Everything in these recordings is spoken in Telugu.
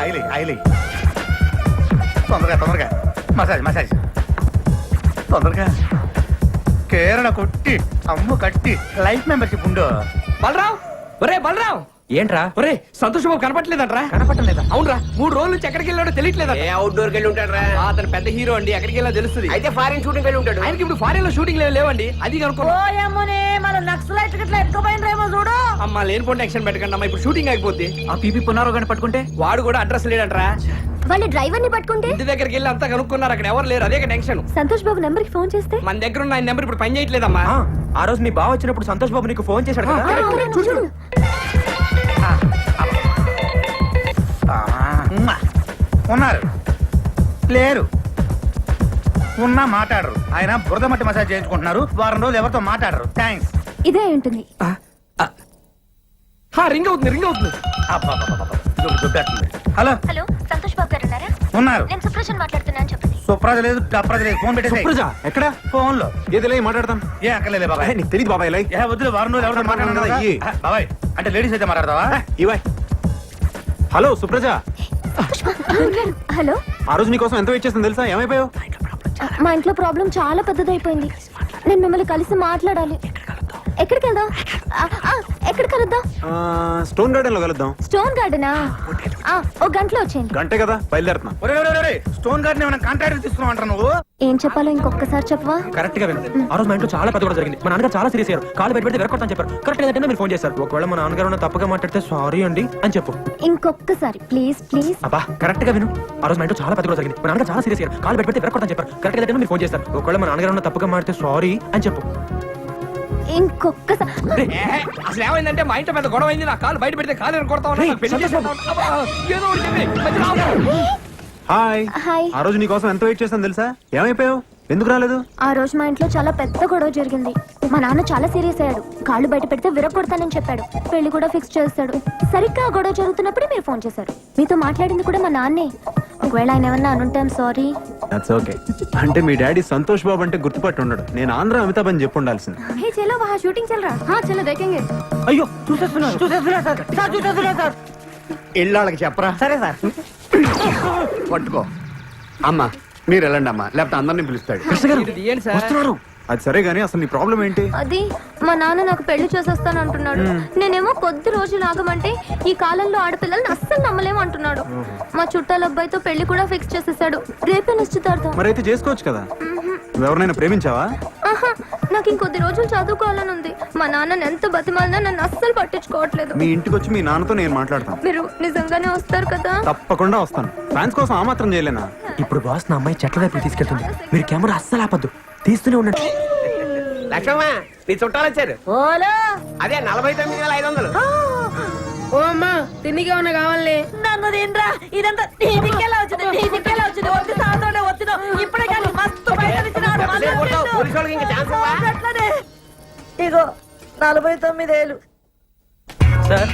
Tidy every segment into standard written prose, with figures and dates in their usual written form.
ఆయిలే తొందరగా మసాజ్ తొందరగా కేరళ కొట్టి అమ్ము కట్టి లైఫ్ మెంబర్షిప్ ఉండు. బలరాం ఏంట్రా? ఒరే సంతోష్ బాబు కనపట్లేదంట్రా? కనపట్టలేదా? అవునరా 3 రోజుల నుంచి ఎక్కడికి వెళ్ళాడో తెలియట్లేదా? అవుట్డోర్ వెళ్ళి ఉంటాడు రా. అతను పెద్ద హీరో అండి, ఎక్కడికి వెళ్ళా తెలుస్తుంది. అయితే ఫారిన్ షూటింగ్ వెళ్ళి ఉంటాడు. ఆయనకి ఇప్పుడు ఫారెన్ లో షూటింగ్ లేవండి, అది కనుక్కో. అమ్మా లేనిపోండి యాక్షన్ పెట్టకండి అమ్మా, ఇప్పుడు షూటింగ్ అయిపోద్ది. ఆ పీపీ పునరాగాన్ని పట్టుకుంటే వాడు కూడా అడ్రస్ లేడంట్రా. వాళ్ళ డ్రైవర్ ని పట్టుకుంటే ఇంటి దగ్గరికి వెళ్ళి అంతా కనుక్కున్నారు, అక్కడ ఎవరు లేరు, అదే టెన్షన్. సంతోష్ బాబు నెంబర్ కి ఫోన్ చేస్తే మన దగ్గర ఉన్న ఆయన నెంబర్ ఇప్పుడు పని చేయట్లేదమ్మా. ఆ రోజు మీ బావ వచ్చినప్పుడు సంతోష్ బాబు నీకు ఫోన్ చేశాడు కదా? చూడు ఉన్నారు లేరు, ఉన్నా మాట్లాడరు. ఆయన బురద మట్టి మసాజ్ చేయించుకుంటున్నారు, వారం రోజులు ఎవరితో మాట్లాడరు. థ్యాంక్స్. ఇదే ఉంటుంది. రింగ్ అవుతుంది. హలో హలో సంతోష్ బాబు గారు ఉన్నారా? ఉన్నారు. నేను సుప్రజన్ మాట్లాడుతున్నాను చెప్పండి. సుప్రజ లేదు డప్రజ లేదు, ఫోన్ పెట్టేసి ఎక్కడ ఫోన్ లో ఏదిలే మాట్లాడతాం. ఏ అక్కర్లేదు బాబాయ్, నీకు తెలియదు బాబాయ్. లై వద్దులే, వారం రోజులు ఎవరితో మాట్లాడదు బాబాయ్. అంటే లేడీస్ అయితే మాట్లాడతావా? ఇవాయ్. Hello Supraja, hello. ఆ రోజు నీకోసం ఎంత వెయిట్ చేస్తుంది తెలుసా? ఏమైపోయావు? మా ఇంట్లో ప్రాబ్లం చాలా పెద్దదైపోయింది. నేను మిమ్మల్ని కలిసి మాట్లాడాలి. ఎక్కడికి వెళ్దాం? ఎక్కడ కలుద్దాం? స్టోన్ గార్డెన్ లో కలుద్దాం. స్టోన్ గార్డెనా? ఒక గంటలో వచ్చేయండి. గంటే కదా బయలుదేరుతున్నా. స్టోన్ గార్డెన్ ఏమైనా కాంట్రాక్ట్ తీసుకున్నావు అంటారు నువ్వు? ఏం చెప్పాలో ఇంకొకసారి చెప్పవా? కరెక్ట్ గా విను. ఆ రోజు మా ఇంట్లో చాలా పెద్ద కూడా జరిగింది. మా నాన్నగారు చాలా సీరియస్ అయ్యారు. కాలు పెట్టి విరగొడతాను చెప్పారు. కరెక్ట్ లేదంటే మీరు ఫోన్ చేశారు. ఒకవేళ మా నాన్నగారు తప్పుగా మాట్లాడితే సారీ అండి అని చెప్పు. ఇంకొకసారి ప్లీజ్ ప్లీజ్. అబ్బా కరెక్ట్ గా విను. ఆ రోజు మా ఇంట్లో చాలా పెద్ద కూడా జరిగింది. మా నాన్నగారు చాలా సీరియస్ అయ్యారు. కాలు పెట్టి విరగొడతాను చెప్పారు. కరెక్ట్ లేదంటే మీరు ఫోన్ చేశారు. ఒకవేళ మా నాన్నగారు తప్పుగా మాట్లాడితే సారీ అని చెప్పు. ఇంకొకసారి. అసలు ఏమైందంటే మా ఇంట్లో పెద్ద గొడవ అయింది. నా కాలు బయట పెడితే కాలు కొడతా హాయ్. హాయ్. ఆ రోజు నీకోసం ఎంత వెయిట్ చేస్తాను తెలుసా? ఏమైపోయావు? ఎందుకు రాలేదు? ఆ రోజు మా ఇంట్లో చాలా పెద్ద గొడవ జరిగింది. మా నాన్న చాలా సీరియస్ అయ్యాడు. కాళ్ళు బయట పెడితే విరగొడతానని చెప్పాడు. పెళ్లి కూడా ఫిక్స్ చేస్తాడు. సరిగ్గా ఆ గొడవ జరుగుతున్నప్పుడే మీరు ఫోన్ చేశారు. మీతో మాట్లాడింది కూడా మా నాన్నే. ఒకవేళ ఆయన ఏమన్నా అనుంటే సారీ. That's okay. అంటే మీ డాడీ సంతోష్ బాబు అంటే గుర్తుపట్టి ఉండడు. నేను ఆంధ్ర అమితాబ్ అని చెప్పి ఉండాల్సింది. హే చలో వహా షూటింగ్ చల్ రहा. हां चलो देखेंगे. అయ్యో చూసేస్తున్నా సార్. ఇళ్ళకి చెప్పరా? సరే సార్. పట్టుకో అమ్మా, మీరు వెళ్ళండి అమ్మా, లేకపోతే అందరినీ పిలుస్తాడు. వస్తున్నారు. అది సరే గానీ అసలు నీ ప్రాబ్లం ఏంటి? అది మా నాన్న నాకు పెళ్లి చేసేస్తాను అంటున్నాడు. నేనేమో కొద్ది రోజులు ఆగమంటే ఈ కాలంలో ఆడపిల్లల్ని అస్సలు నమ్మలేము అంటున్నాడు. మా చుట్టాల అబ్బాయితో పెళ్లి కూడా ఫిక్స్ చేసేసాడు. రేపే నిశ్చితార్థం. మరైతే చేసుకోవచ్చు కదా. నువ్వెవరైనా ప్రేమించావా? ఆహా, నాకు ఇంకొద్ది రోజులు చదువుకోవాలని ఉంది. మా నాన్న ఎంత బతిమాలినా నన్ను అస్సలు పట్టించుకోవట్లేదు. మీ ఇంటికి వచ్చి మీ నాన్నతో నేను మాట్లాడతాను. మీరు నిజంగానే వస్తారు కదా? తప్పకుండా వస్తాను. ఫ్యాన్స్ కోసం ఆ మాత్రం చేయలేనా? ఇప్పుడు బాస్ నా అమ్మాయి చెట్ల వైపు తీసుకెళ్తుంది. మీరు కెమెరా అస్సలు ఆపద్దు, తీస్తూనే ఉన్నట్టు. లక్ష్మమ్మ, నీ చుట్టాలు వచ్చారు. అదే 49,500. ఓ అమ్మా, తిండికి ఏమన్నా కావాలి? నన్ను తినరా, ఇదంతా నీదికెలా వచ్చింది వచ్చి సాతోనే వచ్చినావు. ఇప్పుడే కానీ మస్తు పైసలు ఇచ్చినాడు. పోలీసు వాళ్ళకి ఇంకా ఛాన్స్ ఇవ్వవా? అట్లనే ఇగో 49,000. సార్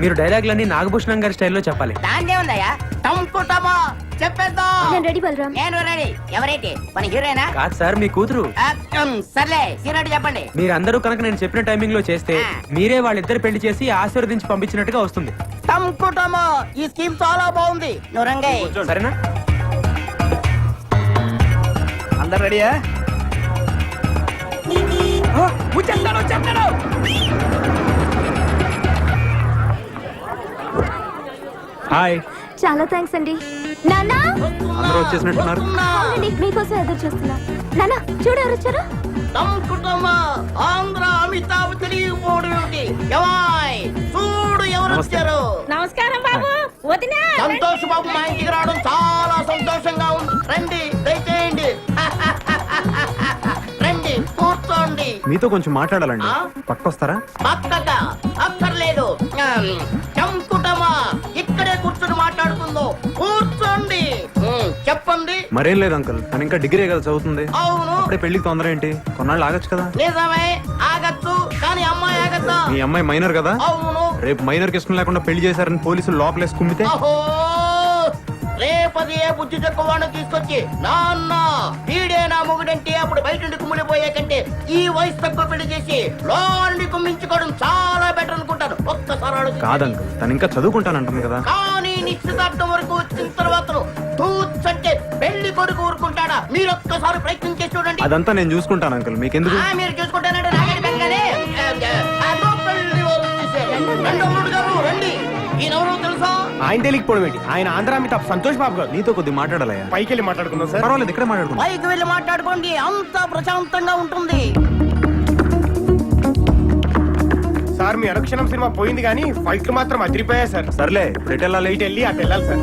మీరు డైలాగులన్నీ నాగభూషణం గారి స్టైల్లో చెప్పాలి. దాందే ఉందయ్యా, టంకుటమో చెప్పేద్దాం. నేను రెడీ బలరాం. నేను రెడీ. ఎవరైతే మన హీరోయినా? కాదు సార్, మీ కూతురు. సర్లే హీరో చెప్పండి. మీరందరూ కనుక నేను చెప్పిన టైమింగ్ లో చేస్తే మీరే వాళ్ళిద్దరు పెళ్లి చేసి ఆశీర్వదించి పంపించినట్టుగా వస్తుంది. టంకుటమో ఈ స్కీమ్ చాలా బాగుంది. నువ్వు రంగయ్య. సరేనా? అందరు రెడీయా? వచ్చేస్తాడు. హాయ్. చాలా థ్యాంక్స్ అండి. నాన్న అందరూ వచ్చేసినట్టున్నారు. అవునండి, మీకోసం ఎదురు చూస్తున్నా. నాన్న చూడు ఎవరు వచ్చారు. టంకుటమో ఆంధ్ర అమితాబ్ తెలియపోడు ఏమిటి? ఎవాయ్ చూడు ఎవరు వచ్చారు. నమస్కారం బాబు. వదినా సంతోష్ బాబు మా ఇంటికి రావడం చాలా సంతోషంగా ఉంది. రండి దయచేయండి. రండి కూర్చోండి. మీతో కొంచెం మాట్లాడాలండి. పక్కొస్తారా? పక్కక అక్కర్లేదు. చంకుటమా ఇక్కడే కూర్చొని మాట్లాడుకుందో. కూర్చోండి. చెప్పండి. మరేం లేదు అంకుల్, తను ఇంకా డిగ్రీ కదా చదువుతుంది. అవును. అప్పుడే పెళ్లికి తొందర ఏంటి? కొన్నాళ్ళు ఆగచ్చు కదా. నిజమే ఆగచ్చు, కానీ అమ్మాయి ఆగచ్చా? మీ అమ్మాయి మైనర్ కదా. అవును. రేపు మైనర్ కి ఇష్టం లేకుండా పెళ్లి చేశారని పోలీసులు లోపలేసి కుమ్మితే? అహో, రేపది ఏ బుద్ధి తక్కువను తీసుకొచ్చి నాన్న వీడే నా మొగుడంటే అప్పుడు బయట నుండి కుమ్మిడిపోయే కంటే ఈ వయసు తక్కువ పెళ్లి చేసి లోని కుమ్మించుకోవడం చాలా బెటర్ అనుకుంటాను. ఒక్కసారి కాదంకుల్, తను ఇంకా చదువుకుంటానంటుంది కదా. కానీ నిశ్చితార్థం వరకు వచ్చిన తర్వాత తూచంటే పెళ్లి కొడుకు ఊరుకుంటాడా? మీరు ఒక్కసారి ప్రయత్నం చేసి చూడండి. అదంతా నేను చూసుకుంటాను అంకుల్, మీకెందుకు? మీరు చూసుకుంటానంటే నాగడి బెంగనే. అదో పెళ్లి వాళ్ళు వచ్చేసారు. రండి అల్లుడు గారు, రండి. ఈయనెవరో తెలుసా? ఆయన తెలియకపోవడం ఏంటి? ఆయన ఆంధ్ర అమితాబ్ సంతోష్ బాబు గారు. నీతో కొద్దిగా మాట్లాడాలయ్యా. పైకి వెళ్ళి మాట్లాడుకుందాం సార్. పర్వాలేదు, ఇక్కడే మాట్లాడుకుందాం. పైకి వెళ్ళి మాట్లాడుకోండి, అంతా ప్రశాంతంగా ఉంటుంది. సార్ మీ అనుక్షణం సినిమా పోయింది కానీ ఫైట్లు మాత్రం అదిరిపోయాయి సార్. సర్లే, ఇప్పుడు ఎటు వెళ్ళాలి? ఇటు వెళ్ళి అటు వెళ్ళాలి సార్.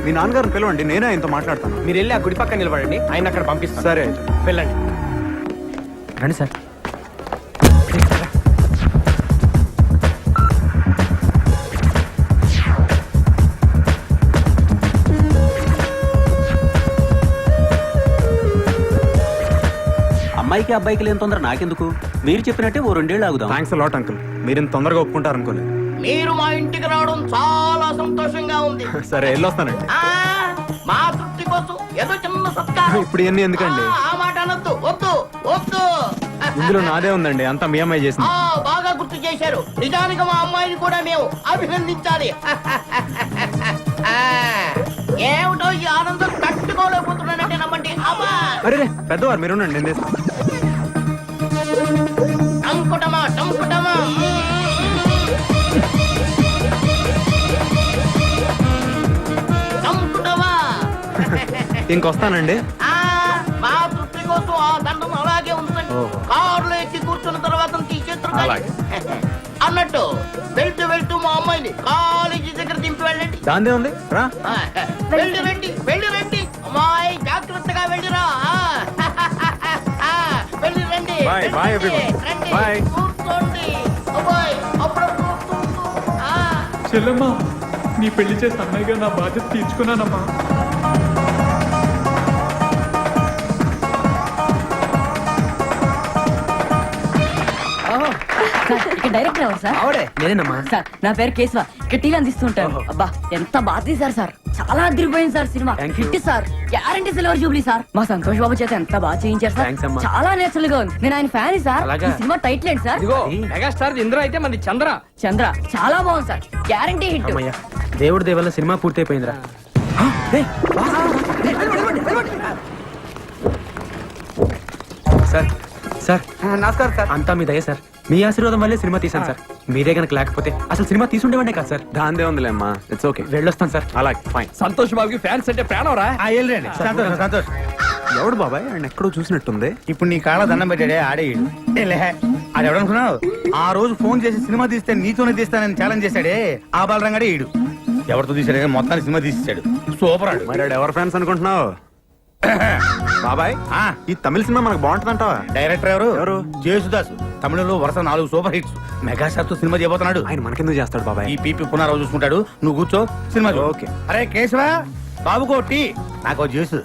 మీ నాన్నగారిని పిలవండి, నేనే ఆయనతో మాట్లాడతాను. మీరు వెళ్ళి ఆ గుడి పక్కన నిలబడండి, ఆయన అక్కడ పంపిస్తారు. సరే అయితే. వెళ్ళండి. రండి సార్. అమ్మాయికి అబ్బాయికి లేని తొందర నాకెందుకు? మీరు చెప్పినట్టే ఓ 2 ఏళ్ళు ఆగుదాం. థ్యాంక్స్ లాట్ అంకుల్, మీరు ఇంత తొందరగా ఒప్పుకుంటారు అనుకోలేదు. మీరు మా ఇంటికి రావడం చాలా సంతోషంగా ఉంది. సరే, వెళ్ళొస్తానండి. ఆ మా తృప్తి కోసం ఏదో చిన్న సత్కారం. ఇప్పుడు ఇవన్నీ ఎందుకండి? ఆ మాట అనొద్దు, వద్దు వద్దు. ఇందులో నాదే ఉందండి, అంతా మీ అమ్మాయి చేసింది. బాగా గుర్తు చేశారు. నిజానికి మా అమ్మాయిని కూడా మేము అభినందించాలి. ఆ, ఏమిటో ఈ ఆనందం తట్టుకోలేకపోతున్నానంటే నమ్మండి. అమ్మా అరే పెద్దవారు మీరు ఉండండి, నేను చేస్తాను. టంకుటమా టంకుటమా. టంకుటమా. ఇంకొస్తానండి. ఆ, మా తృప్తి కోసం ఆ దండం అలాగే ఉంచండి. కారులో ఎక్కి కూర్చున్న తర్వాత తీసేస్తారు. అలాగే. అన్నట్టు వెళ్తూ వెళ్తూ మా అమ్మాయిని కాలేజీ దగ్గర దింపి వెళ్ళండి. దాందే ఉంది, రా. ఆ, వెళ్ళి రండి, వెళ్ళి రండి. అమ్మాయి జాగ్రత్తగా వెళ్ళిరా. ఆ, వెళ్ళి రండి. Bye, bye everyone. రండి, Bye. కూర్చోండి. అబ్బాయి అప్పుడప్పుడు కూర్చోండి. ఆ. చెల్లమ్మా, నీ పెళ్లి చేసి అన్నయ్యగా నా బాధ్యత తీర్చుకున్నానమ్మా. ఇక్కడ డైరెక్టర్ ఎవరు సార్? ఆవిడే. నేనేనమ్మా. సార్ నా పేరు కేశవ, ఇక్కడ టీవీ అందిస్తుంటాను. అబ్బా ఎంత బాగా తీశారు సార్, చాలా అదిరిపోయింది sir cinema. Thank you. Hit sir, guarantee silver Jubilee sir. మా సంతోష్ బాబు చేత ఎంత బాగా చేయించారు సార్. Thanks అమ్మా. చాలా నేచురల్ గా ఉంది. నేను ఆయన ఫ్యాన్ సార్. అలాగా? ఈ సినిమా టైటిల్ ఏంటి సార్? ఇదిగో మెగాస్టార్ ఇంద్ర అయితే మంది చంద్ర. చంద్ర. చాలా బాగుంది సార్, గ్యారంటీ హిట్. అమ్మయ్య, దేవుడి దేవల్ల సినిమా పూర్తయిపోయిందిరా. సార్ సార్ నమస్కారం సార్. అంతా మీ దయ సార్. మీ ఆశీర్వాదం వల్లే సినిమా తీశాను సార్. మీరే కనుక లేకపోతే అసలు సినిమా తీసుండేవాడే కాదు సార్. దాందే ఉందిలే అమ్మా, ఇట్స్ ఓకే. వెళ్ళొస్తాను సార్. అలాగే, ఫైన్. సంతోష్ బాబుకి ఫ్యాన్స్ అంటే ప్రాణం రా. వెళ్ళండి. సంతోష్ సంతోష్. ఎవడు బాబాయ్? ఆయన ఎక్కడో చూసినట్టుంది. ఇప్పుడు నీ కాళ్ళ దండం పెట్టాడే ఆడే ఈడు. అది ఎవడనుకున్నావు? ఆ రోజు ఫోన్ చేసి సినిమా తీస్తే నీతోనే తీస్తానని ఛాలెంజ్ చేశాడే ఆ బాలరంగాడే ఈడు. ఎవరితో తీసాడే కానీ మొత్తానికి సినిమా తీసేశాడు. సూపర్ ఆడు. మరి ఆడు ఎవరు ఫ్యాన్స్ అనుకుంటున్నావు? బాబాయ్, ఆ, ఈ తమిళ సినిమా మనకు బాగుంటుందంటావా? డైరెక్టర్ ఎవరు? ఎవరు? జేసుదాస్. తమిళంలో వరుస 4 సూపర్ హిట్స్. మెగాస్టార్ తో సినిమా చేయబోతున్నాడు. ఆయన మనకెందుకు చేస్తాడు బాబాయ్? ఈ పీపీ పునరావు చూసుకుంటాడు. నువ్వు కూర్చో, సినిమా చూడు. ఓకే. అరే కేశవ, బాబుకో టీ, నాకో జ్యూస్.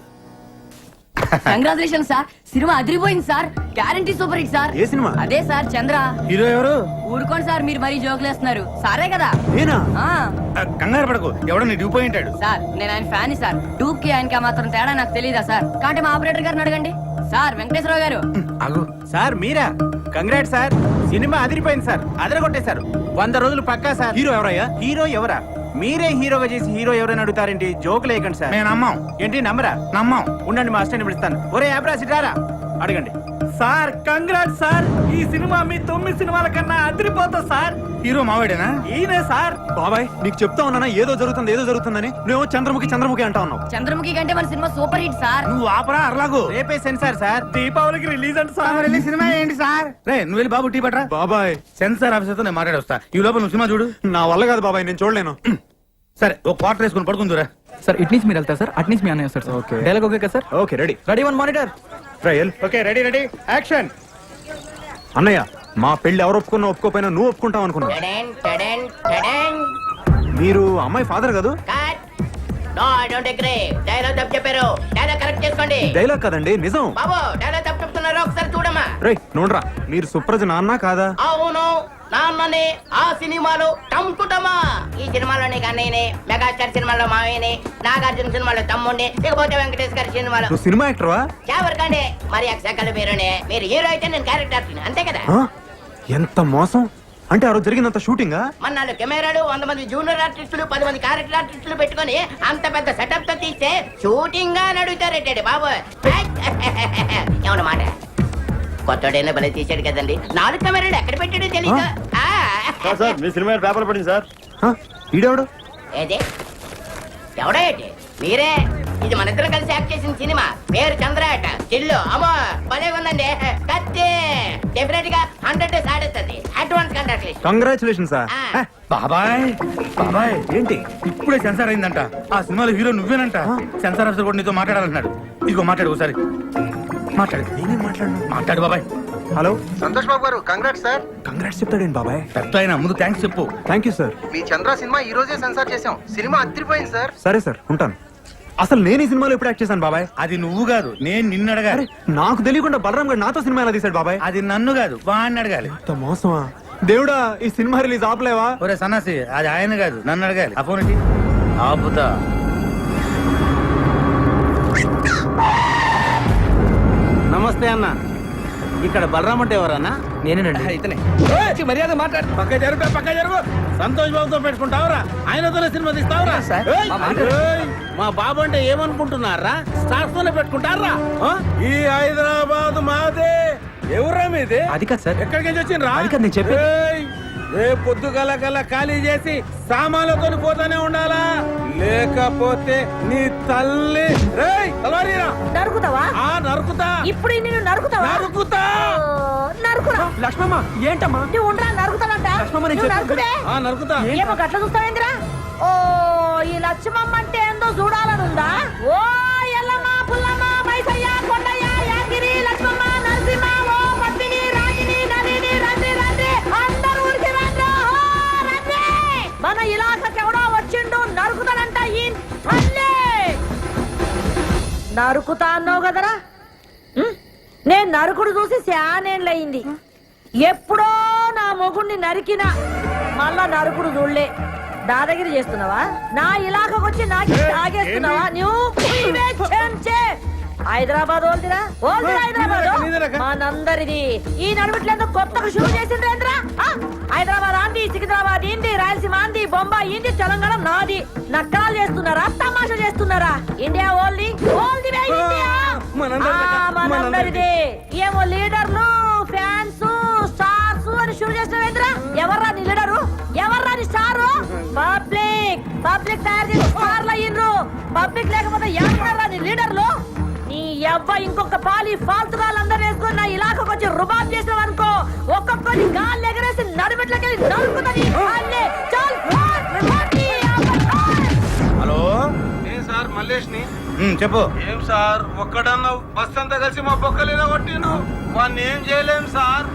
కంగ్రాచులేషన్ సార్, సినిమా అదిరిపోయింది sir, guarantee super hit sir. ఏ సినిమా? అదే సార్ చంద్ర. హీరో ఎవరు? ఊరుకోండి సార్, మీరు మరీ జోకులేస్తున్నారు. సారే కదా. నేనా? ఆ కంగారు పడకు, ఎవడో నీ డ్యూ పోయి ఉంటాడు. సార్ నేను ఆయన ఫ్యాన్ సార్. డూక్ కి ఆయనకి మాత్రం తేడా నాకు తెలియదా సార్? కాబట్టి మా ఆపరేటర్ గారిని అడగండి. సార్ వెంకటేశ్వరరావు గారు. అగు సార్ మీరా? కంగ్రాట్ సార్, సినిమా అదిరిపోయింది సార్, అదరగొట్టేశారు. 100 రోజులు పక్కా సార్. హీరో ఎవరయ్యా? హీరో ఎవరా? మీరే హీరోగా చేసి హీరో ఎవరైనా అడుగుతారేంటి? జోకులు వేయకండి సార్. మేము నమ్మాం. ఏంటి నమ్మరా? నమ్మాం. ఉండండి, మా అసిస్టెంట్ పిలుస్తాను. ఒరే యాబ్రాసి రారా, అడగండి. సార్ కంగ్రాట్ సార్, ఈ సినిమా మీ 9 సినిమాల కన్నా అదిరిపోతా సార్. హీరో మావాడేనా? ఈయనే సార్. బాబాయ్, నీకు చెప్తా ఉన్నానా ఏదో జరుగుతుంది ఏదో జరుగుతుందని? నువ్వు చంద్రముఖి చంద్రముఖి అంటా ఉన్నావు. చంద్రముఖి కంటే మన సినిమా సూపర్ హిట్ సార్. నువ్వు ఆపరా అర్లాగు. రేపే సెన్సార్ సార్, దీపావళికి రిలీజ్ అంట సార్. వెళ్ళి సినిమా ఏంటి సార్? రే నువ్వు వెళ్ళి బాబు టీ పట్రా. బాబాయ్, సెన్సార్ ఆఫీసర్ తో నేను మాట్లాడి వస్తా. ఈ లోపల నువ్వు సినిమా చూడు. నా వల్ల కాదు బాబాయ్, నేను చూడలేను. సరే ఒక క్వార్టర్ వేసుకుని పడుకుందురా. సార్ ఇటు నుంచి మీరు వెళ్తారు సార్, అటు నుంచి మీ అన్నయ్య వస్తారు సార్. Okay. డైలాగ్ ఓకే కదా sir? Okay, ready. Ready 1 monitor. Trial. Okay ready ready action. అన్నయ్య, మా పెళ్లి ఎవరు ఒప్పుకున్నా ఒప్పుకోపోయినా నువ్వు ఒప్పుకుంటావు అనుకున్నా. టడెన్, టడెన్, టడెన్. మీరు అమ్మాయి ఫాదర్ కాదు? Cut. No I don't agree. Dialogue తప్పు చెప్పారు. డైలాగ్ కరెక్ట్ చేసుకోండి. డైలాగ్ కదండి, నిజం. బాబు డైలాగ్ తప్పు చెప్తున్నారు, ఒకసారి చూడమ్మా. రే నోడ్రా మీరు సుప్రజ నాన్న కాదా? అవును నాన్ననే. ఆ సినిమాలో టంకుటమా. ఈ సినిమాలోనే కన్నయ్యనే, మెగాస్టార్ సినిమాలో మావయ్యనే, నాగార్జున సినిమాలో తమ్ముడిని, ఇకపోతే వెంకటేష్ గారి సినిమాలో నువ్వు సినిమా యాక్టర్వా? ఎవరికండి మరి అక్షకల పేరునే. మీరు హీరో అయితే నేను క్యారెక్టర్ అంతే కదా. ఆ? ఎంత మోసం అంటే ఆ రోజు జరిగినంత షూటింగా? మన 4 కెమెరాలు, 100 మంది జూనియర్ ఆర్టిస్టులు, 10 మంది క్యారెక్టర్ ఆర్టిస్టులు పెట్టుకొని అంత పెద్ద సెటప్ తో తీస్తే షూటింగ్ గా నడుగుతారేటాడు బాబు. ఏమన్న మాట కొత్తడైనా భలే తీసాడు కదండి. 4 కెమెరాలు ఎక్కడ పెట్టాడో తెలియదు. మీ సినిమా పేపర్ పడింది సార్. ఈడెవడు? ఏది ఎవడా ఏంటి? మీరే. ఇది మన ఇద్దరు కలిసి యాక్ట్ చేసిన సినిమా. పేరు చంద్రాట. చిల్లు అమ్మో భలే ఉందండి. కత్తి డెఫినెట్ గా 100 days ఆడేస్తుంది. Advance congratulation. Congratulation sir. బాబాయ్ బాబాయ్ ఏంటి? ఇప్పుడే సెన్సార్ అయిందంట. ఆ సినిమాలో హీరో నువ్వేనంట. సెన్సార్ ఆఫీసర్ కూడా నీతో మాట్లాడాలంటున్నాడు. ఇదిగో మాట్లాడు ఒకసారి. మాట్లాడు. నేనేం మాట్లాడను. మాట్లాడు బాబాయ్. హలో సంతోష్ బాబు గారు, కంగ్రాట్స్ సార్. కంగ్రాట్స్ చెప్తాడేంటి బాబాయ్? పెద్ద అయినా ముందు థ్యాంక్స్ చెప్పు. Thank you sir. Me Chandra cinema ఈ రోజే సెన్సార్ చేసాం. సినిమా అదిరిపోయింది సార్. సరే సార్ ఉంటాను. అసలు నేను ఈ సినిమాలో ఎప్పుడు యాక్ట్ చేశాను బాబాయ్? అది నువ్వు కాదు, నేను నిన్ను అడగాలి. నాకు తెలియకుండా బలరాం గారు నాతో సినిమా ఎలా తీశాడు బాబాయ్? అది నన్ను కాదు, వాడిని అడగాలి. అంత మోసమా? దేవుడా ఈ సినిమా రిలీజ్ ఆపలేవా? ఒరే సన్నాసి, అది ఆయన కాదు, నన్ను అడగాలి. ఆ ఫోన్ ఏంటి? ఆపుతా. నమస్తే అన్న. ఇక్కడ బలరామ్ అంటే ఎవరన్నా? నేనేనండి. ఇతనే మర్యాద మాట్లాడు. పక్క జరుగు, పక్క జరుగు. సంతోష్ బాబుతో పెట్టుకుంటావురా? ఆయనతోనే సినిమా తీస్తావురా? సార్, ఏయ్! మా మాట- ఏయ్! మా బాబు అంటే ఏమనుకుంటున్నారా? స్టార్స్ తోనే పెట్టుకుంటారా? ఈ హైదరాబాద్ మాదే. ఎవరా మీది? అది కాదు సార్. ఎక్కడికి వచ్చిండ్రా? అది కాదు నేను చెప్పేది. ఏయ్! రేపు పొద్దుగల గల ఖాళీ చేసి సామాన్లతో పోతానే ఉండాలా, లేకపోతే నీ తల్లి రేయ్ తలవారీరా. నరుకుతావా? ఆ నరుకుతా. ఇప్పుడు నిన్ను నరుకుతావా? నరుకుతా. నరుకురా. లక్ష్మమ్మ ఏంటమ్మా? నువ్వు ఉండరా నరుకుతానంట. లక్ష్మమ్మ, నేను నువ్వు చెప్పేది నరుకుతే? ఆ నరుకుతా. ఏమో గట్ల చూస్తావేంద్రా? ఓ ఈ లక్ష్మమ్మ అంటే ఏందో చూడాలనుందా? ఓ ఎల్లమ్మ పుల్లమ్మ మైసయ్య కొండయ్య యాగిరి లక్ష్మమ్మ నరసింహ ఓ పద్మిని రాగిని నలిని రండి రండి అందరూ ఊరికి రండి. ఓ రండి. మన ఇలాకకి ఎవడో వచ్చిండు నరుకుతానంట. ఈ తల్లి నరుకుతా అన్నావు కదరా? నేను నరుకుడు చూసి శానేళ్ళయింది. ఎప్పుడో నా మొగుణ్ణి నరికినా మళ్ళా నరుకుడు చూడలే. దాదాగిరి చేస్తున్నావా? నా ఇలాకకు వచ్చి నాకు తాగేస్తున్నావా? హైదరాబాద్ ఓల్దిరా హైదరాబాద్ మనందరిది. ఈ నడుమిట్లేందో కొత్తగా షురూ చేసిండ్రేంద్రా? హైదరాబాద్ ఆంది, సికింద్రాబాద్ ఇంది, రాయలసీమ ఆంది, బొంబాయి ఇంది, తెలంగాణ నాది. నక్కరాలు చేస్తున్నారా? తమాషా చేస్తున్నారా? ఇండియా ఓల్ది ఓల్ది ఇండియా మనందరిది. ఏమో లీడర్లు, ఫ్యాన్స్, స్టార్స్ అని షురూ చేస్తున్నారేంద్రా? ఎవర్రా నీ లీడరు? ఎవర్రా నీ స్టారు? పబ్లిక్ తయారు చేసి స్టార్లు అయ్యిండ్రు. పబ్లిక్ లేకపోతే ఎవరా నీ లీడర్లు? నీ అబ్బా ఇంకొక పాలి ఫాల్తుగాళ్ళందరూ వేసుకుని నా ఇలాకకు వచ్చి రుబాబ్ చేసావు అనుకో, ఒక్కొక్కరి గాలి ఎగరేసి నడుమెట్లకెళ్ళి నరుకుతుంది. హలో సార్ మల్లేష్ ని. చెప్పు. ఏం సార్ ఒక్కడన్నా బస్ అంతా కలిసి మా బొక్కలేదా కొట్టిను. వాడిని ఏం చేయలేం సార్.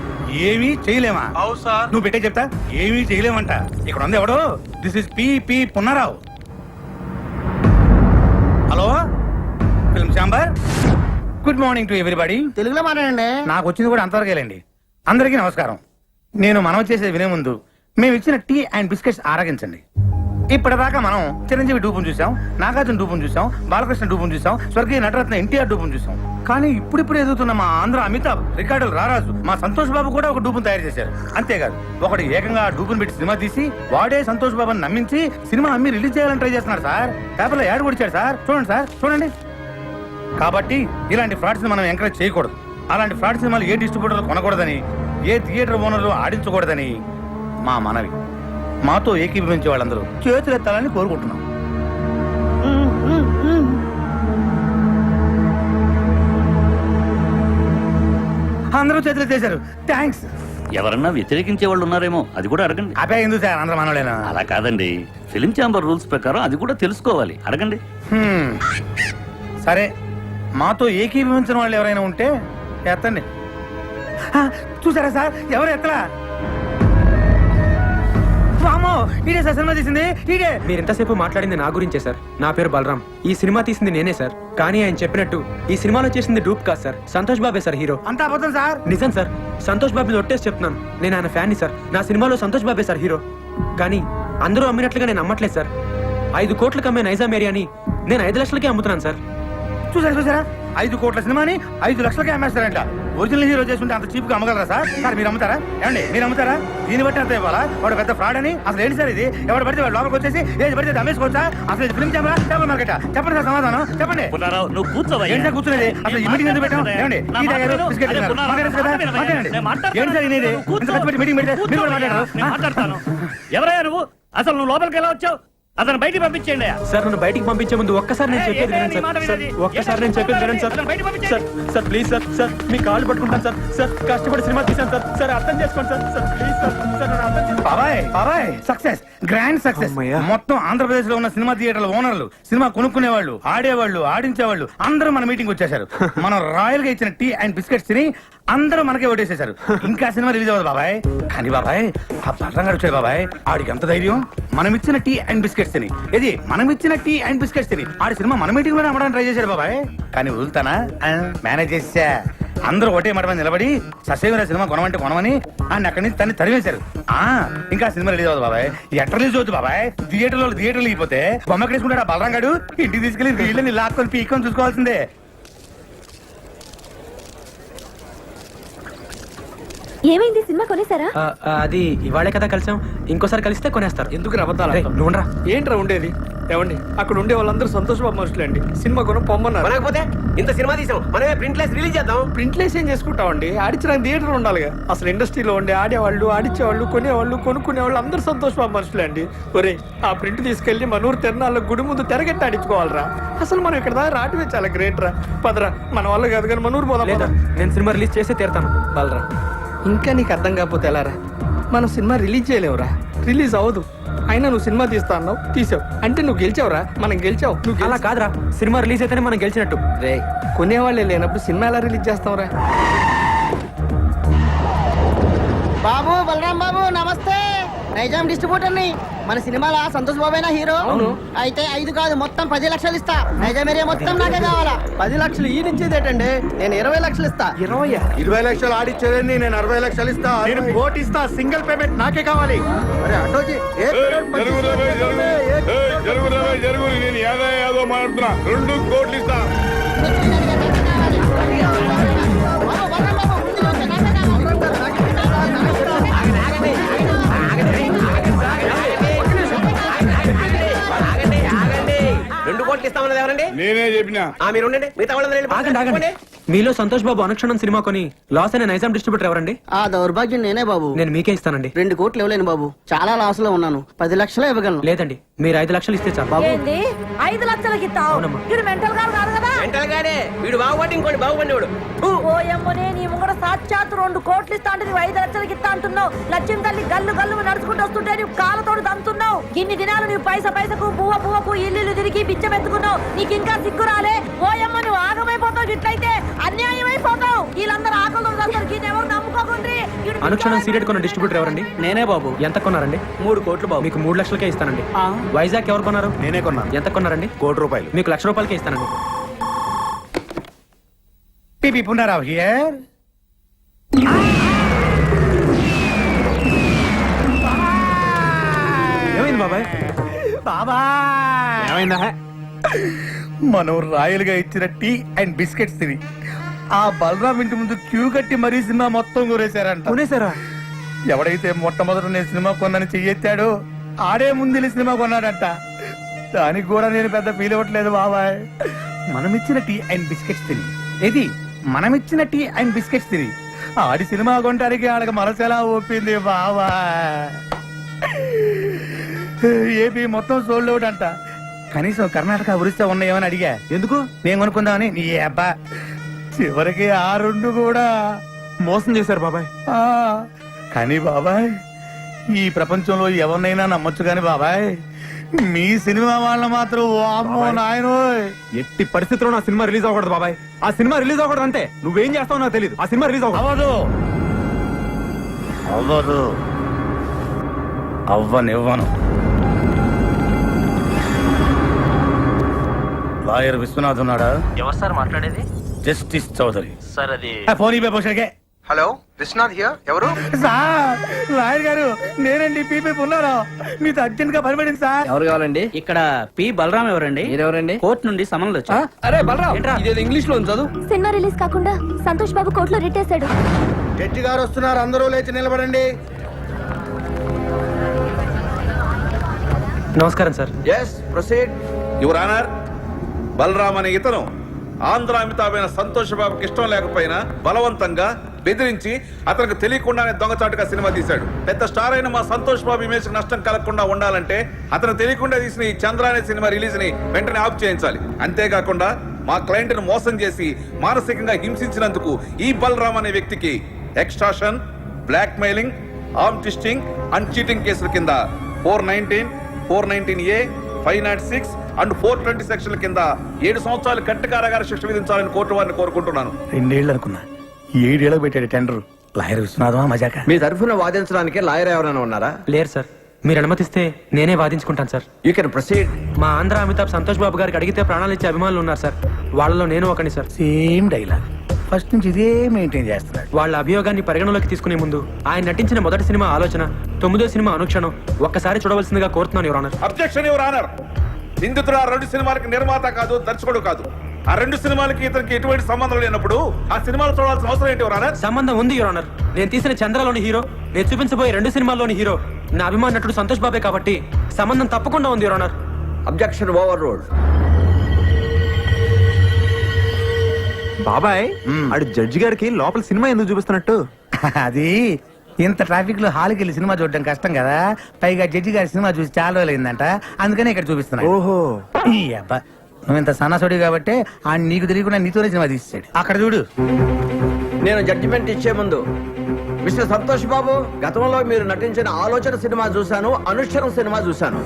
ఏమీ చేయలేమా? అవు సార్. నువ్వు పెట్టే చెప్తా. ఏమీ చేయలేమంట. ఇక్కడ ఉంది ఎవడు? This is P Punnarao. Hello film chamber. Good morning to everybody. తెలుగులో మాట్లాడండి. నాకు వచ్చింది కూడా అంతవరకేలేండి. అందరికీ నమస్కారం. నేను మనవి చేసేది వినే ముందు మేము ఇచ్చిన టీ అండ్ బిస్కెట్స్ ఆరగించండి. ఇప్పటిదాకా మనం చిరంజీవి డూపును చూసాం, నాగార్జున డూపును చూసాం, బాలకృష్ణ డూపును చూసాం, స్వర్గీయ నటరత్న ఎన్టీఆర్ డూపును చూసాం. కానీ ఇప్పుడిప్పుడు ఎదుగుతున్న మా ఆంధ్ర అమితాబ్, రికార్డులు రారాజు, మా సంతోష్ బాబు కూడా ఒక డూపును తయారు చేశారు. అంతేకాదు ఒకటి ఏకంగా ఆ డూపును పెట్టి సినిమా తీసి వాడే సంతోష్ బాబుని నమ్మించి సినిమా అమ్మి రిలీజ్ చేయాలని ట్రై చేస్తున్నారు సార్. పేపర్లో యాడ్ కొడిచాడు సార్. చూడండి సార్, చూడండి. కాబట్టి ఇలాంటి ఫ్రాడ్స్ మనం ఎంకరేజ్ చేయకూడదు. అలాంటి ఫ్రాడ్ సినిమాలు ఏ డిస్ట్రిబ్యూటర్లు కొనకూడదని, ఏ థియేటర్ ఓనర్లు ఆడించకూడదని మా మనవి. మాతో ఏకీభవించే వాళ్ళందరూ చేతులెత్తాలని కోరుకుంటున్నాం. అందరూ చేతులు ఎత్తేశారు. థ్యాంక్స్. ఎవరన్నా వ్యతిరేకించే వాళ్ళు ఉన్నారేమో, అది కూడా అడగండి. అదే ఎందుకు సార్ అందరూ మనలేనా? అలా కాదండి, ఫిలిం ఛాంబర్ రూల్స్ ప్రకారం అది కూడా తెలుసుకోవాలి. అడగండి. సరే, మాతో ఏకీభవించిన వాళ్ళు ఎవరైనా ఉంటే ఎత్తండి. చూసారా సార్, ఎవరు ఎత్తలా? వామో ఈడే సార్ సినిమా తీసింది ఈడే. మీరు ఎంతసేపు మాట్లాడింది నా గురించే సార్. నా పేరు బలరాం. ఈ సినిమా తీసింది నేనే సార్. కానీ ఆయన చెప్పినట్టు ఈ సినిమాలో చేసింది డూప్ కాదు సార్. సంతోష్ బాబే సార్ హీరో. అంతా అబద్ధం సార్. నిజం సార్. సంతోష్ బాబుని ఒట్టేసి చెప్తున్నాను. నేను ఆయన ఫ్యాన్ని సార్. నా సినిమాలో సంతోష్ బాబే సార్ హీరో. కానీ అందరూ అమ్మినట్లుగా నేను అమ్మట్లేదు సార్. 5 కోట్లకు అమ్మే నైజాం ఏరియాని నేను 5 లక్షలకే అమ్ముతున్నాను సార్. చూసారా 5 కోట్ల సినిమాని 5 లక్షలకే అమ్మేస్తారంట. ఒరిజినల్ హీరో చేసుకుంటే అంత చీప్ గా అమ్మగలరా సార్? సార్ మీరు అమ్ముతారా? ఏమండి మీరు అమ్ముతారా? దీన్ని బట్టి అంత ఇవ్వాలా? వాడు పెద్ద ఫ్రాడ్ అని అసలు ఏంటి సార్ ఇది? ఎవరు పడితే వాడు లోపలికి వచ్చేసి ఏది పడితే అమ్మేసుకోవచ్చా? అసలు ఇది ఫిల్మ్ కెమెరా చేపల మార్కెట్? చెప్పండి సార్ సమాధానం చెప్పండి. నువ్వు కూర్చోవా? ఏంటి సార్ కూర్చునేది? అసలు ఈ మీటింగ్ ఎందుకు పెట్టాం? ఏమండి టీ తాగారు, బిస్కెట్ తిన్నారు. మాట్లాడచ్చు కదా? మాట్లాడండి. ఏంటి సార్ ఇది? ఇంత కష్టపడి మీటింగ్ పెడితే మీరు కూడా మాట్లాడారు. మాట్లాడతాను. ఎవరయ్యా నువ్వు? అసలు నువ్వు లోపలికి ఎలా వచ్చావు? అతను బయటికి పంపించేయండి. సార్ నన్ను బయటికి పంపించే ముందు ఒక్కసారి నేను చెప్పేది వినండి సార్. ఒక్కసారి నేను చెప్పేది వినండి sir. Sir sir please sir. Sir మీ కాళ్ళు పట్టుకుంటాను సార్. సార్ కష్టపడి సినిమా తీసాను సార్. సార్ అర్థం చేసుకోండి sir. Sir please sir. Sir నన్ను అర్థం చేసుకోండి. బాబాయ్ సక్సెస్, గ్రాండ్ సక్సెస్. మొత్తం ఆంధ్రప్రదేశ్ లో ఉన్న సినిమా థియేటర్ల ఓనర్లు, సినిమా కొనుక్కునేవాళ్ళు, ఆడేవాళ్ళు, ఆడించేవాళ్ళు అందరూ మన మీటింగ్ వచ్చేసారు. మనం రాయల్ గా ఇచ్చిన టీ అండ్ బిస్కెట్స్ తిని అందరూ మనకే ఓటేసేశారు. ఇంకా సినిమా రిలీజ్ అవ్వదు బాబాయ్. కానీ బాబాయ్ ఆ పట్లంగా వచ్చాడు బాబాయ్. ఆడికి ఎంత ధైర్యం? మనం ఇచ్చిన టీ అండ్ బిస్కెట్స్ తిని మనం ఇచ్చిన టీ అండ్ బిస్కెట్స్ తిని ఆడి సినిమా మన మీటింగ్ లోనే అమ్మడానికి ట్రై చేశాడు బాబాయ్. కానీ వదులుతానా? మేనేజ్ చేసా. అందరూ ఒకటే మాట మీద నిలబడి ససేమిరా సినిమా కొనమంటే కొనమని ఆయన అక్కడి నుంచి తన్ని తరివేశారు. ఇంకా సినిమా రిలీజ్ అవ్వదు బాబాయ్. ఎట్లా రిలీజ్ అవుతుంది బాబాయ్? థియేటర్లు అయిపోతే బొమ్మ కడేసుకుంటాడు బలరాం గాడు. ఇంటికి తీసుకెళ్లి వీళ్ళని లాక్కొని పీక్కొని చూసుకోవాల్సిందే. ఏమైంది? సినిమా కొనేసారా? అది ఇవాళే కదా కలిసాం. ఇంకోసారి కలిస్తే కొనేస్తారు. ఎందుకు రబద్దాలు? నువ్వురా. ఏంట్రా ఉండేది? ఏమండి అక్కడ ఉండే వాళ్ళందరూ సంతోష్ బాబు మనుషులే అండి. సినిమా కొన పొమ్మన్నారు. మనకపోతే ఇంత సినిమా తీసాం, మనమే ప్రింట్లెస్ రిలీజ్ చేద్దాం. ప్రింట్లేస్ ఏం చేసుకుంటామండి? ఆడించడానికి థియేటర్ ఉండాలిగా. అసలు ఇండస్ట్రీలో ఉండే ఆడేవాళ్ళు, ఆడించేవాళ్ళు, కొనేవాళ్ళు, కొనుక్కునేవాళ్ళు అందరూ సంతోష్ బాబు మనుషులే అండి. ఒరే ఆ ప్రింట్ తీసుకెళ్లి మన ఊరు తిరణాల్లో గుడి ముందు తెరగట్టి ఆడించుకోవాలరా. అసలు మనం ఇక్కడ దాకా రావటమే చాలా గ్రేట్ రా. పదరా, మన వల్ల కాదు కానీ మన ఊరు పోదాం. లేదా నేను సినిమా రిలీజ్ చేసి తీరుతాను. బలరా ఇంకా నీకు అర్థం కాకపోతే ఎలారా? మనం సినిమా రిలీజ్ చేయలేవురా. రిలీజ్ అవ్వదు. అయినా నువ్వు సినిమా తీస్తా అన్నావు, తీసావు. అంటే నువ్వు గెలిచావురా. మనం గెలిచావు. నువ్వు అలా కాదురా. సినిమా రిలీజ్ అయితేనే మనం గెలిచినట్టు. రే కొనేవాళ్ళే లేనప్పుడు సినిమా ఎలా రిలీజ్ చేస్తావురా? బాబు బలరాం బాబు నమస్తే. నైజాం డిస్ట్రిబ్యూటర్ ని. మన సినిమాలో సంతోష్ బాబేనా హీరో? అవును. అయితే 5 కాదు మొత్తం 10 లక్షలు ఇస్తా. నైజాం ఏరియా మొత్తం నాకే కావాలా. 10 లక్షలు ఈ నుంచేదేటండి? నేను 20 లక్షలు ఇస్తా. 20 లక్షలు ఆడిచ్చేదండి, నేను 60 లక్షలు ఇస్తా. నేను కోటి ఇస్తా. సింగిల్ పేమెంట్ నాకే కావాలి. అరే అటోజీ జరుగు నేను ఏదో మాట్లాడుతున్నా. 2 కోట్లు ఇస్తా. బాబు, బలరాం బాబు, ముందు నాకే ఇస్తామన్నది ఎవరండి? నేనే చెప్పినా. మీరు ఉండండి, మిగతా వాళ్ళందరూ వెళ్ళి ఆగండి ఆగండి. మీలో సంతోష్ బాబు అనుక్షణం సినిమా కొని లాస్ అయిన నైజాం డిస్ట్రిబ్యూటర్ ఎవరండి? ఆ దౌర్భాగ్యం నేనే బాబు. నేను మీకే ఇస్తానండి. 2 కోట్లు ఇవ్వలేను బాబు. చాలా లాస్ లో ఉన్నాను. 10 లక్షలు ఇవ్వగలను. లేదండి, మీరు 5 లక్షలు ఇస్తే చాలు. బాబు ఏంది 5 లక్షలకి ఇస్తావు? వీడు మెంటల్ గారు కాదు కదా? మెంటల్ గానే. వీడు బాగుపడి ఇంకోటి బాగుపడినవాడు. ఓ ఎమ్మనే నీ ముంగడ సాక్షాత్ 2 కోట్లు ఇస్తా అంటే నువ్వు 5 లక్షలకి ఇస్తా అంటున్నావు. లక్ష్యం తల్లి గల్లు గల్లు నడుచుకుంటూ వస్తుంటే నువ్వు కాళ్ళతోడు దంతున్నావు. ఇన్ని దినాలు నువ్వు పైసకు పువ్వకు ఇల్లు తిరిగి బిచ్చమెత్తుకున్నావు. నీకు ఇంకా సిగ్గు రాలే? ఓ యమ్మ నువ్వు ఆగమైపోతావు. ఇట్లయితే అన్యాయం అయిపోతావు. వీళ్ళందరూ ఆకలి ఎవరు నమ్ముకోకుండ్రి. అనుక్షణం సీరియట్ కొన్న డిస్ట్రిబ్యూటర్ ఎవరండి? నేనే బాబు. ఎంత కొన్నారండి? 3 కోట్లు బాబు. మీకు 3 లక్షలకే ఇస్తానండి. వైజాగ్ ఎవరు కొన్నారు? నేనే కొన్నాను. ఎంత కొన్నారండి? 1 కోటి రూపాయలు. మీకు 1 లక్ష రూపాయలకే ఇస్తానండి. పిపి పునరావ్ హియర్. ఏమైంది బాబాయ్? ఏమైందా? మనం రాయల్ గా ఇచ్చిన టీ అండ్ బిస్కెట్స్ తిని ఆ బలరాం ఇంటి ముందు క్యూ కట్టి మరీ సినిమా మొత్తం కొనేశారంట. కొనేసారా? ఎవడైతే మొట్టమొదట నేను సినిమా కొన్నాను చెయ్యెత్తాడో ఆడే ముందు సినిమా కొన్నాడంట. దానికి కూడా నేను పెద్ద ఫీల్ అవ్వట్లేదు బాబాయ్. మనమిచ్చిన టీ అండ్ బిస్కెట్స్ తిని మనమిచ్చిన టీ అండ్ బిస్కెట్స్ తిని ఆడి సినిమా కొనడానికి ఆడకి మనసెలా ఒప్పింది బాబాయ్. ఏపీ మొత్తం సోల్డ్ అవుట్ అంట. కనీసం కర్ణాటక ఒరిస్సా ఉన్నాయేమని అడిగా. ఎందుకు? నేను కొనుక్కుందామని. నీ అబ్బా చివరికి ఆ 2 కూడా మోసం చేశారు బాబాయ్. కానీ బాబాయ్ ఈ ప్రపంచంలో ఎవరినైనా నమ్మొచ్చు కానీ బాబాయ్ మీ సినిమా వాళ్ళ మాత్రం వామ్మో నాయనోయ్. ఎట్టి పరిస్థితుల్లో నా సినిమా రిలీజ్ అవ్వకూడదు బాబాయ్. ఆ సినిమా రిలీజ్ అవ్వకూడదు అంతే. నువ్వేం చేస్తావో నాకు తెలియదు. ఆ సినిమా రిలీజ్ అవ్వదు. అవ్వనివ్వను. లాయర్ విశ్వనాథ్ ఉన్నాడా? ఎవరు సార్ మాట్లాడేది? జస్టిస్ చౌదరి. సార్ అది ఫోన్ ఇవ్వ పోషకే. Hello Vishwanath here. ఎవరు? సార్ లాయర్ గారు నేనండి పీపీ ఉన్నారా? మీతో అర్జెంట్ గా పనిపడింది సార్. ఎవరు కావాలండి? ఇక్కడ పి బలరాం ఎవరండి? మీరెవరండి? కోర్టు నుండి సమన్లు వచ్చా. అరే బలరాం, ఇదేదో ఇంగ్లీష్ లో ఉంది చదువు. సినిమా రిలీజ్ కాకుండా సంతోష్ బాబు కోర్టులో రిట్టేశాడు. జడ్జి గారు వస్తున్నారు, అందరూ లేచి నిలబడండి. నమస్కారం sir. Yes proceed. Your honour, Balaram అనే ఇతను ఆంధ్ర అమితాబైన సంతోష్ బాబుకి ఇష్టం లేకపోయినా బలవంతంగా బెదిరించి అతనికి తెలియకుండానే దొంగచాటుగా సినిమా తీశాడు. పెద్ద స్టార్ అయిన మా సంతోష్ బాబు ఇమేజ్ నష్టం కలగకుండా ఉండాలంటే అతను తెలియకుండా తీసిన ఈ చంద్ర అనే సినిమా రిలీజ్ ని వెంటనే ఆఫ్ చేయించాలి. అంతేకాకుండా మా క్లయింట్ ను మోసం చేసి మానసికంగా హింసించినందుకు ఈ బలరామ్ అనే వ్యక్తికి extortion, blackmailing, arm twisting and cheating కేసుల కింద 419, 419A, 506 అండ్ 420 సెక్షన్ల కింద 7 సంవత్సరాలు కట్టు కారాగార శిక్ష విధించాలని కోర్టు వారిని కోరుకుంటున్నాను. 2 ఏళ్ళు అనుకున్నా, 7 ఏళ్ళకి పెట్టాడు టెండర్. లాయర్ విశ్వనాథమా మజాక? మీ తరఫున వాదించడానికి లాయర్ ఎవరైనా ఉన్నారా? లేరు సార్. మీరు అనుమతిస్తే నేనే వాదించుకుంటాను సార్. You can proceed. మా ఆంధ్ర అమితాబ్ సంతోష్ బాబు గారికి అడిగితే ప్రాణాలు ఇచ్చే అభిమానులు ఉన్నారు సార్. వాళ్ళలో నేను ఒకని సార్. సేమ్ డైలాగ్, ఫస్ట్ నుంచి ఇదే మెయింటైన్ చేస్తున్నాడు. వాళ్ళ అభియోగాన్ని పరిగణలోకి తీసుకునే ముందు ఆయన నటించిన మొదటి సినిమా ఆలోచన, 9వ సినిమా అనుక్షణం ఒక్కసారి చూడవలసిందిగా కోరుతున్నాను your honour. Objection your honour. నిందితుడు ఆ 2 సినిమాలకి నిర్మాత కాదు, దర్శకుడు కాదు. ఆ 2 సినిమాలకి ఇతనికి ఎటువంటి సంబంధం లేనప్పుడు ఆ సినిమాలు చూడాల్సిన అవసరం ఏంటి యువర్ ఆనర్? సంబంధం ఉంది యువర్ ఆనర్. నేను తీసిన చంద్రలోని హీరో, నేను చూపించబోయే 2 సినిమాల్లోని హీరో నా అభిమాన నటుడు సంతోష్ బాబే కాబట్టి సంబంధం తప్పకుండా ఉంది your honour. Objection over ruled. బాబాయ్ ఆడు జడ్జి గారికి లోపల సినిమా ఎందుకు చూపిస్తున్నట్టు? అది ఇంత ట్రాఫిక్ లో హాల్కి వెళ్ళి సినిమా చూడడం కష్టం కదా, పైగా జడ్జి గారి సినిమా చూసి చాలా రోజులు అయిందంట, అందుకనే ఇక్కడ చూపిస్తున్నా. ఓహో, ఈ అబ్బా నువ్వు ఇంత సన్నాసుడి కాబట్టి ఆ నీకు తెలియకుండా నీతోనే సినిమా తీసాడు. అక్కడ చూడు. నేను జడ్జిమెంట్ ఇచ్చే ముందు మిస్టర్ సంతోష్ బాబు, గతంలో మీరు నటించిన ఆలోచన సినిమా చూశాను, అనుష్ఠరం సినిమా చూశాను.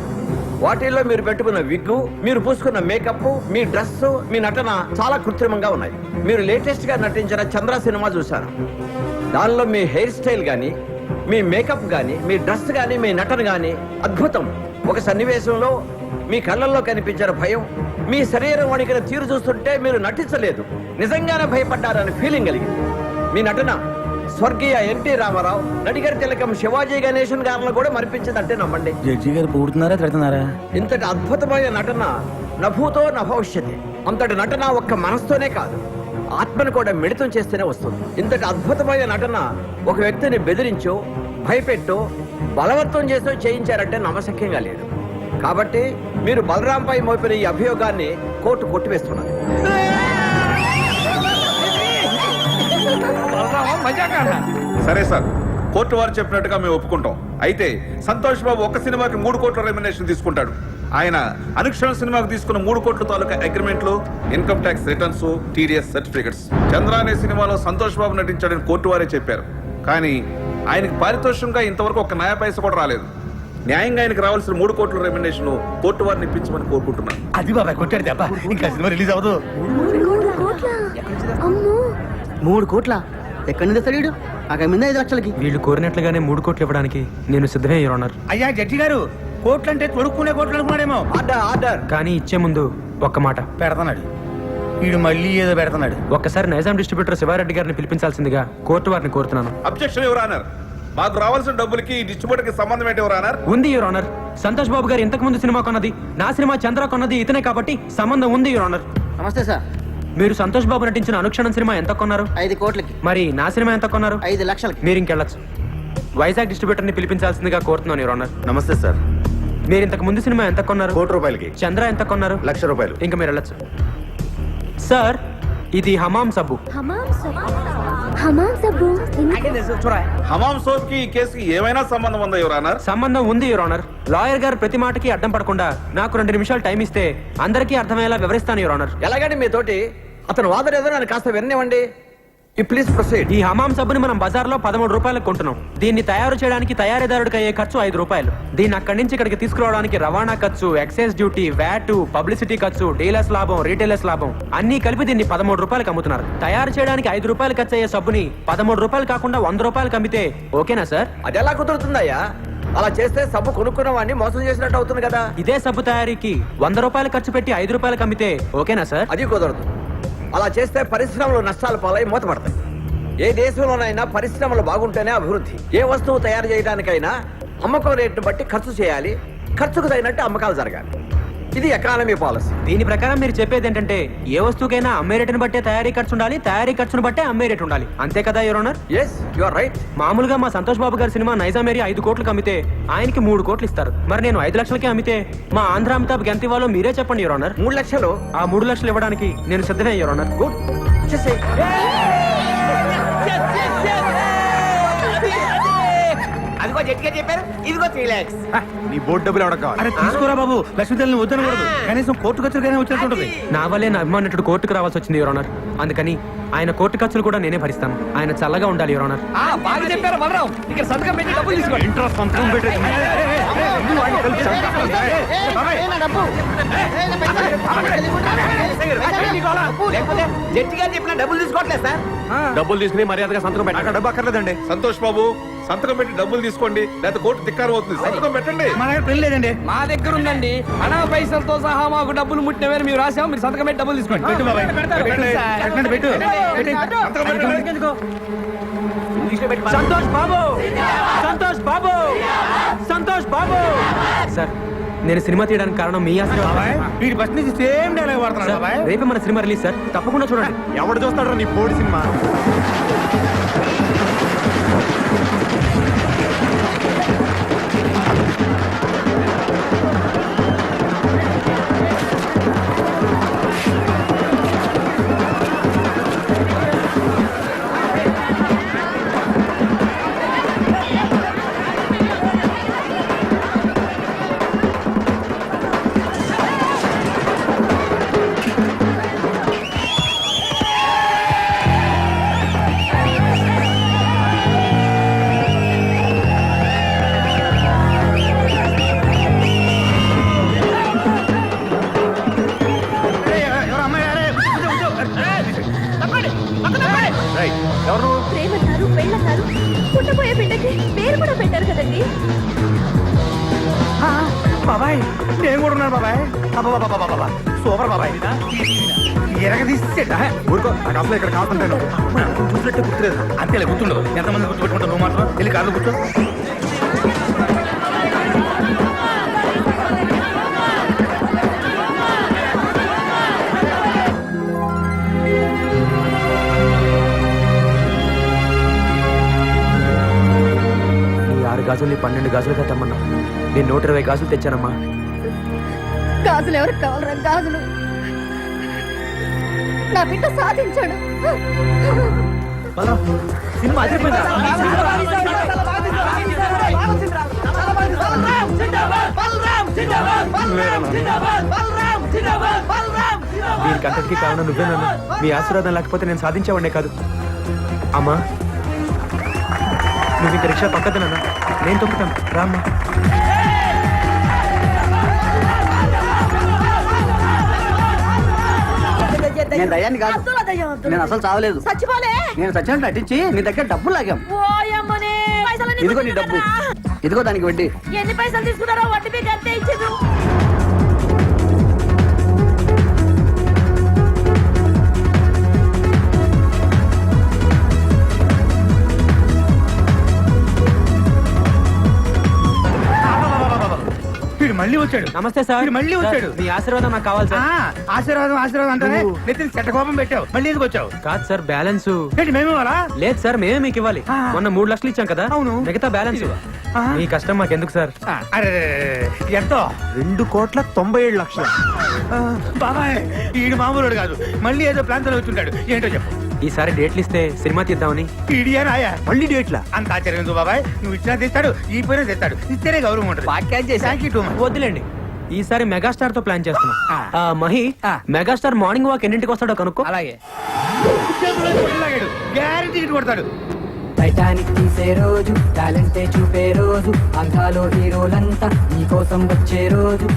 వాటిల్లో మీరు పెట్టుకున్న విగ్గు, మీరు పూసుకున్న మేకప్, మీ డ్రెస్, మీ నటన చాలా కృత్రిమంగా ఉన్నాయి. మీరు లేటెస్ట్ గా నటించిన చంద్ర సినిమా చూశాను. దానిలో మీ హెయిర్ స్టైల్ గానీ, మీ మేకప్ గానీ, మీ డ్రెస్ గానీ, మీ నటన గానీ అద్భుతం. ఒక సన్నివేశంలో మీ కళ్ళల్లో కనిపించిన భయం, మీ శరీరం వణికిన తీరు చూస్తుంటే మీరు నటించలేదు, నిజంగానే భయపడ్డారని ఫీలింగ్ కలిగింది. మీ నటన స్వర్గీయ ఎన్టీ రామారావు, నడిగర్ తిలకం శివాజీ గణేశన్ గారిలో కూడా మరిపించిందంటే నమ్మండి. జడ్జి గారు పూడుతున్నారా తిడుతున్నారా? ఇంతటి అద్భుతమైన నటన నభూతో నభవిష్యతి. అంతటి నటన ఒక్క మనసుతోనే కాదు, ఆత్మను కూడా మిళితం చేస్తేనే వస్తుంది. ఇంతటి అద్భుతమైన నటన ఒక వ్యక్తిని బెదిరించో, భయపెట్టో, బలవంతం చేసో చేయించారంటే నమ్మశక్యంగా లేదు. కాబట్టి మీరు బలరాంపై మోపిన ఈ అభియోగాన్ని కోర్టు కొట్టివేస్తున్నది. సరే సార్, కోర్టు వారు చెప్పినట్టుగా మేము ఒప్పుకుంటాం. అయితే సంతోష్ బాబు ఒక్క సినిమాకి 3 కోట్ల రెమ్యునరేషన్ తీసుకుంటాడు. ఆయన అనుక్షణ సినిమాకు తీసుకున్న 3 కోట్ల తాలూకా అగ్రిమెంట్లు, income tax returns, TDS certificates. Chandra అనే సినిమాలో సంతోష్ బాబు నటించాడని కోర్టు వారే చెప్పారు. కానీ ఆయనకి పారితోషికంగా ఇంతవరకు ఒక నయా పైస కూడా రాలేదు. న్యాయంగా ఆయనకు రావాల్సిన 3 కోట్ల రెమ్యునరేషన్ కోర్టు వారిని ఇప్పించమని కోరుకుంటున్నాను. అది బాబాయ్ కొట్టాడు దెబ్బ, ఇంకా సినిమా రిలీజ్ అవ్వదు. 3 కోట్ల ఎక్కడి నుంచి తెస్తాడు? అక్కడ మీద 5 లక్షలకి. వీళ్ళు కోరినట్లుగానే 3 కోట్లు ఇవ్వడానికి నేను సిద్ధమే యువర్ ఆనర్. అయ్యా జడ్జి గారు, కోట్లు అంటే తొడుక్కునే కోట్లు అనుకున్నాడేమో. Order order. కానీ ఇచ్చే ముందు ఒక్క మాట పెడతాడు వీడు, మళ్ళీ ఏదో పెడతాడు. ఒక్కసారి నైజాం డిస్ట్రిబ్యూటర్ శివారెడ్డి గారిని పిలిపించాల్సిందిగా కోర్టు వారిని కోరుతున్నాను. Objection your honour. మాకు రావాల్సిన డబ్బులకి ఈ డిస్ట్రిబ్యూటర్ కి సంబంధం ఏంటి యువర్ ఆనర్? ఉంది యువర్ ఆనర్. సంతోష్ బాబు గారు ఇంతకు ముందు సినిమా కొన్నది, నా సినిమా చంద్ర కొన్నది ఇతనే కాబట్టి సంబంధం ఉంది యువర్ ఆనర్. నమస్తే సార్. మీరు సంతోష్ బాబు నటించిన అనుక్షణం సినిమా ఎంత కొన్నారు? 5 కోట్లకి. మరి నా సినిమా ఎంత కొన్నారు? 5 లక్షలకి. మీరు ఇంకెళ్ళచ్చు. వైజాగ్ డిస్ట్రిబ్యూటర్ ని పిలిపించాల్సిందిగా కోరుతున్నాను యువర్ ఆనర్. నమస్తే సార్. మీరు ఇంతకు ముందు సినిమా ఎంత కొన్నారు? 1 కోటి రూపాయలకి. చంద్ర ఎంత కొన్నారు? 1 లక్ష రూపాయలు. ఇంకా మీరు వెళ్ళచ్చు. సార్, ఇది హమాం సబ్బు. హమాం సబ్బు. హమాం సబ్బు హమాం సోప్ కి ఈ కేసుకి ఏమైనా సంబంధం ఉందా యువర్ ఆనర్? సంబంధం ఉంది యువర్ ఆనర్. లాయర్ గారు ప్రతి మాటకి అడ్డం పడకుండా నాకు 2 నిమిషాలు టైం ఇస్తే అందరికీ అర్థమయ్యేలా వివరిస్తాను యువర్ ఆనర్. ఎలాగండి మీతోటి అతను వాదన ఏదో నన్ను కాస్త విననివ్వండి. Please proceed. ఈ హమాం సబ్బుని మనం బజార్లో 13 రూపాయలకు కొంటున్నాం. దీన్ని తయారు చేయడానికి తయారీదారుడికి అయ్యే ఖర్చు 5 రూపాయలు. దీన్ని అక్కడి నుంచి ఇక్కడికి తీసుకురావడానికి రవాణా ఖర్చు, ఎక్సైజ్ డ్యూటీ, వ్యాట్, పబ్లిసిటీ ఖర్చు, డీలర్స్ లాభం, రీటైలర్స్ లాభం అన్ని కలిపి దీన్ని 13 రూపాయలకు అమ్ముతున్నారు. తయారు చేయడానికి 5 రూపాయలు ఖర్చు అయ్యే సబ్బుని 13 రూపాయలు కాకుండా 100 రూపాయలకు అమ్మితే ఓకేనా సార్? అది ఎలా కుదురుతుందయ్యా? అలా చేస్తే సబ్బు కొనుక్కున్న వాడిని మోసం చేసినట్టు అవుతుంది కదా. ఇదే సబ్బు తయారీకి 100 రూపాయలు ఖర్చు పెట్టి 5 రూపాయలకు అమ్మితే ఓకేనా సార్? అది కుదరదు. అలా చేస్తే పరిశ్రమలు నష్టాలు పాలై మూతపడతాయి. ఏ దేశంలోనైనా పరిశ్రమలు బాగుంటేనే అభివృద్ధి. ఏ వస్తువు తయారు చేయడానికైనా అమ్మకం రేటును బట్టి ఖర్చు చేయాలి, ఖర్చుకు తగినట్టు అమ్మకాలు జరగాలి. ఇది ఎకానమీ పాలసీ. దీని ప్రకారం మీరు చెప్పేది ఏంటంటే ఏ వస్తువుకైనా అమ్మే రేటును బట్టే తయారీ ఖర్చు ఉండాలి, తయారీ ఖర్చును బట్టే అమ్మే రేటు ఉండాలి, అంతే కదా your honour? Yes you are right. మామూలుగా మా సంతోష్ బాబు గారి సినిమా నైజాం ఏరియా 5 కోట్లకు అమ్మితే ఆయనకి 3 కోట్లు ఇస్తారు. మరి నేను 5 లక్షలకే అమ్మితే మా ఆంధ్ర అమితాబ్కి ఎంత ఇవ్వాలో మీరే చెప్పండి యువర్ ఆనర్. 3 లక్షలు. ఆ 3 లక్షలు ఇవ్వడానికి నేను సిద్ధమే యువర్ ఆనర్. గుడ్ చేసేయ్. అదిగో జట్గా చెప్పారు, ఇదిగో 3 lakhs. నీ బోర్డు డబ్బులు ఎవడ కావాలి? అరే తీసుకోరా బాబు, లక్ష్మీదేవిని వద్దనకూడదు. కనీసం కోర్టు ఖర్చులకైనా వచ్చేస్తుంటది. నా వల్లే నా అభిమానుడు కోర్టుకు రావాల్సి వచ్చింది యువర్ ఆనర్. అందుకని ఆయన కోర్టు ఖర్చులు కూడా నేనే భరిస్తాను. ఆయన చల్లగా ఉండాలి యువర్ ఆనర్. బాగా చెప్పారు బలరాం. ఇక్కడ సంతకం పెట్టి డబ్బులు తీసుకోండి. లేకపోతే జడ్జి గారు చెప్పిన డబ్బులు తీసుకోవట్లేదు సార్. డబ్బులు తీసుకుని మర్యాదగా సంతకం పెట్టాలి. డబ్బు అక్కర్లేదండి. సంతోష్ బాబు సంతకం పెట్టి డబ్బులు తీసుకోండి, లేకపోతే కోర్టు ధిక్కారం అవుతుంది. సంతకం పెట్టండి. మన దగ్గర పెళ్లి లేదండి. మా దగ్గర ఉందండి. అనా పైసలతో సహా మాకు డబ్బులు ముట్టినవేరు మేము రాసాము. మీరు సంతకం పెట్టి డబ్బులు తీసుకోండి. పెట్టు బాబాయ్, పెట్టండి, పెట్టు. సంతకం పెట్టండి. సంతోష్ బాబు, సంతోష్ బాబు, సంతోష్ బాబు. సార్ నేను సినిమా తీయడానికి కారణం మీ ఆశీర్వాదం. బాబాయ్ వీడి బస్ నుంచి సేమ్ డైలాగ్ వాడుతున్నాడు సార్, బాబాయ్. రేపే మన సినిమా రిలీజ్ సార్, తప్పకుండా చూడండి. ఎవడు చూస్తాడు నీ బోర్డు సినిమా? ప్రేమన్నారు, పెళ్ళన్నారు, పుట్టబోయే బిడ్డకి పేరు కూడా పెట్టారు కదండి. బాబాయ్ నేను కూడా ఉన్నాను బాబాయ్. బాబా సూపర్ బాబాయ్. ఎరగ తీసేట ఊరుకో, నాకు అసలు ఇక్కడ కాకుంటాను. చూసినట్టు గుర్తులేదు. అంతేలే గుర్తుండదు. ఎంతమంది గుర్తుపెట్టుకుంటారు నువ్వు మాత్రం. వెళ్ళి కార్లో కూర్చో. ఈ 6 గాజుల్ని 12 గాజులుగా తెమ్మన్నా. నేను 120 గాజులు తెచ్చానమ్మా. గాజులు ఎవరికి కావాలరా? గాజులు నా బిడ్డ సాధించాడు. సినిమా అదిరిపోయిందా? దీనికి అంతటికీ కారణం నువ్వేనన్నా. మీ ఆశీర్వాదం లేకపోతే నేను సాధించేవాడినే కాదు. అమ్మా నువ్వు ఇంక రిక్షా పక్కదనన్నా, నేను తొక్కుతాను రామ్మా. నేను దయ్యాన్ని కాదు. నేను అసలు చావలేదు. చచ్చిపోలే. నేను సచ్చినట్టు నటించి నీ దగ్గర డబ్బులు లాగాం. ఓయమ్మనే. పైసలన్నీ ఇదిగో నీ డబ్బు, ఇదిగో దానికి వడ్డీ. ఎన్ని పైసలు తీసుకున్నారో వడ్డీ మీకు అంతే ఇచ్చిండు. వీడు మళ్ళీ వచ్చాడు. నమస్తే సార్. వీడు మళ్ళీ వచ్చాడు. మీ ఆశీర్వాదం నాకు కావాలి సార్. ఆశీర్వాదం ఆశీర్వాదం అంటానే నెత్తిన చెట్ట కోపం పెట్టావు. మళ్ళీ ఎందుకు వచ్చావు? కాదు సార్, బ్యాలెన్స్ ఏంటి మేము ఇవ్వాలా? లేదు సార్, మేమే మీకు ఇవ్వాలి. మొన్న 3 లక్షలు ఇచ్చాం కదా, అవును. మిగతా బ్యాలెన్స్ మీ కష్టం మాకెందుకు సార్? అరే ఎంతో 2,97,00,000. బాబాయ్ ఈడు మామూలుడు కాదు. మళ్ళీ ఏదో ప్లాన్ తో వచ్చుంటాడు. ఏంటో చెప్పు. ఈసారి డేట్లు ఇస్తే సినిమా తీద్దామని. ఈడియా నాయా? మళ్ళీ డేట్లా? అంత ఆశ్చర్యం ఎందుకు బాబాయ్? నువ్వు ఇచ్చినా తెస్తాడు, ఈ పోయినా తెస్తాడు. ఇస్తేనే గౌరవం ఉంటుంది. Thank you too much. వద్దులేండి, ఈసారి మెగాస్టార్ తో ప్లాన్ చేస్తున్నాం. మహి, మెగాస్టార్ మార్నింగ్ వాక్ ఎన్నింటికి వస్తాడో కనుక్కో. అలాగే. గ్యారెంటీ కొడతాడు. టైటానిక్ తీసే రోజు, టాలెంటే చూపే రోజు, అందాలో హీరోలంతా నీకోసం వచ్చే రోజు.